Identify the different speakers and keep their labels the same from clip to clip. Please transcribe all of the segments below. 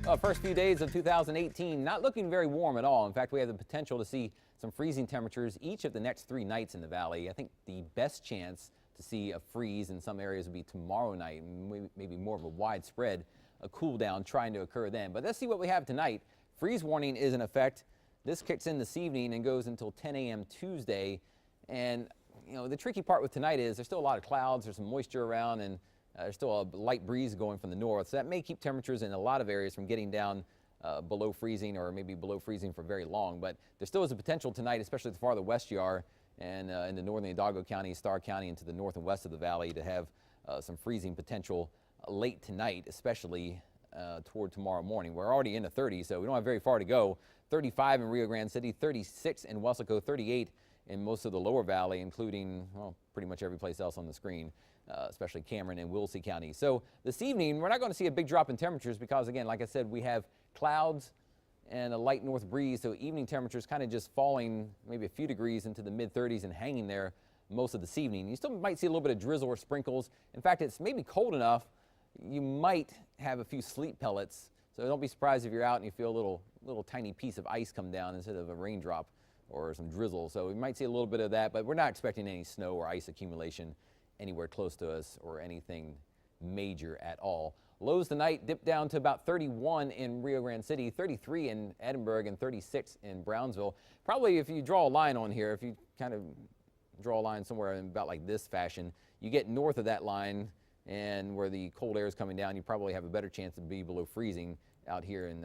Speaker 1: Well, first few days of 2018 not looking very warm at all. In fact, we have the potential to see some freezing temperatures each of the next 3 nights in the valley. I think the best chance to see a freeze in some areas would be tomorrow night, and maybe more of a widespread cool down trying to occur then. But let's see what we have tonight. Freeze warning is in effect. This kicks in this evening and goes until 10 a.m. Tuesday. And the tricky part with tonight is there's still a lot of clouds, there's some moisture around, and there's still a light breeze going from the north. So that may keep temperatures in a lot of areas from getting down below freezing, or maybe below freezing for very long. But there still is a potential tonight, especially the farther west you are, and in the northern Hidalgo County, Starr County, and to the north and west of the valley, to have some freezing potential late tonight, especially toward tomorrow morning. We're already in the 30s, so we don't have very far to go. 35 in Rio Grande City, 36 in Weslaco, 38 in most of the lower valley, including, well, pretty much every place else on the screen, especially Cameron and Wilsey County. So this evening, we're not going to see a big drop in temperatures because, again, like I said, we have clouds and a light north breeze, so evening temperatures kind of just falling maybe a few degrees into the mid-30s and hanging there most of this evening. You still might see a little bit of drizzle or sprinkles. In fact, it's maybe cold enough you might have a few sleet pellets, so don't be surprised if you're out and you feel a little tiny piece of ice come down instead of a raindrop or some drizzle. So we might see a little bit of that, but we're not expecting any snow or ice accumulation anywhere close to us or anything major at all. Lows tonight dip down to about 31 in Rio Grande City, 33 in Edinburg, and 36 in Brownsville. Probably if you draw a line on here, if you kind of draw a line somewhere in about like this fashion, you get north of that line and where the cold air is coming down, you probably have a better chance to be below freezing out here in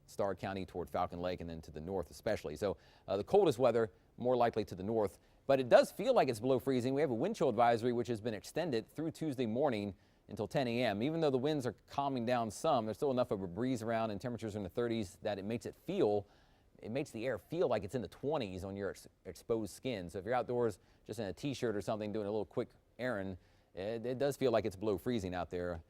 Speaker 1: Starr County toward Falcon Lake and then to the north especially. So the coldest weather more likely to the north, but it does feel like it's below freezing. We have a wind chill advisory which has been extended through Tuesday morning until 10 a.m. Even though the winds are calming down some, there's still enough of a breeze around and temperatures are in the 30s that it makes the air feel like it's in the 20s on your exposed skin. So if you're outdoors just in a t-shirt or something doing a little quick errand, it does feel like it's below freezing out there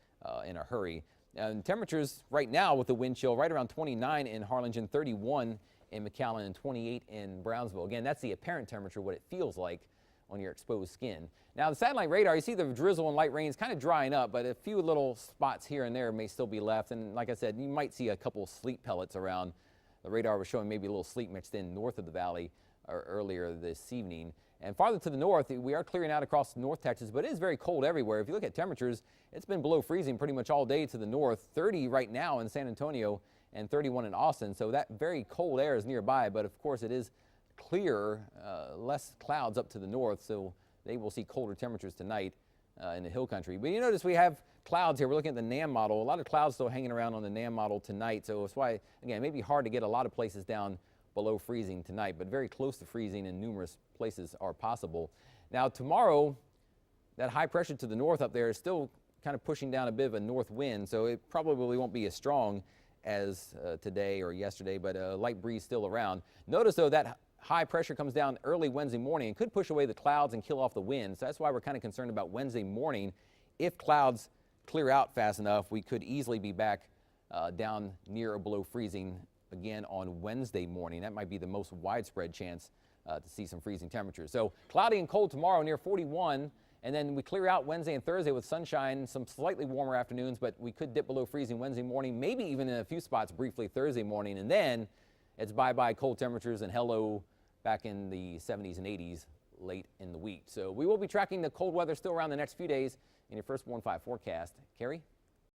Speaker 1: in a hurry. And temperatures right now with the wind chill right around 29 in Harlingen, 31 in McAllen, and 28 in Brownsville. Again, that's the apparent temperature, what it feels like on your exposed skin. Now the satellite radar, you see the drizzle and light rain is kind of drying up, but a few little spots here and there may still be left. And like I said, you might see a couple sleet pellets around. The radar was showing maybe a little sleet mixed in north of the valley earlier this evening. And farther to the north, we are clearing out across North Texas, but it is very cold everywhere. If you look at temperatures, it's been below freezing pretty much all day to the north, 30 right now in San Antonio and 31 in Austin. So that very cold air is nearby, but of course it is clearer, less clouds up to the north, so they will see colder temperatures tonight in the hill country. But you notice we have clouds here. We're looking at the NAM model. A lot of clouds still hanging around on the NAM model tonight, so that's why, again, it may be hard to get a lot of places down below freezing tonight, but very close to freezing in numerous places are possible. Now tomorrow, that high pressure to the north up there is still kind of pushing down a bit of a north wind, so it probably won't be as strong as today or yesterday, but a light breeze still around. Notice though that high pressure comes down early Wednesday morning and could push away the clouds and kill off the wind. So that's why we're kind of concerned about Wednesday morning. If clouds clear out fast enough, we could easily be back down near or below freezing again on Wednesday morning. That might be the most widespread chance to see some freezing temperatures. So cloudy and cold tomorrow near 41, and then we clear out Wednesday and Thursday with sunshine, some slightly warmer afternoons, but we could dip below freezing Wednesday morning, maybe even in a few spots briefly Thursday morning, and then it's bye-bye cold temperatures and hello back in the 70s and 80s late in the week. So we will be tracking the cold weather still around the next few days in your first 1-5 forecast. Carrie?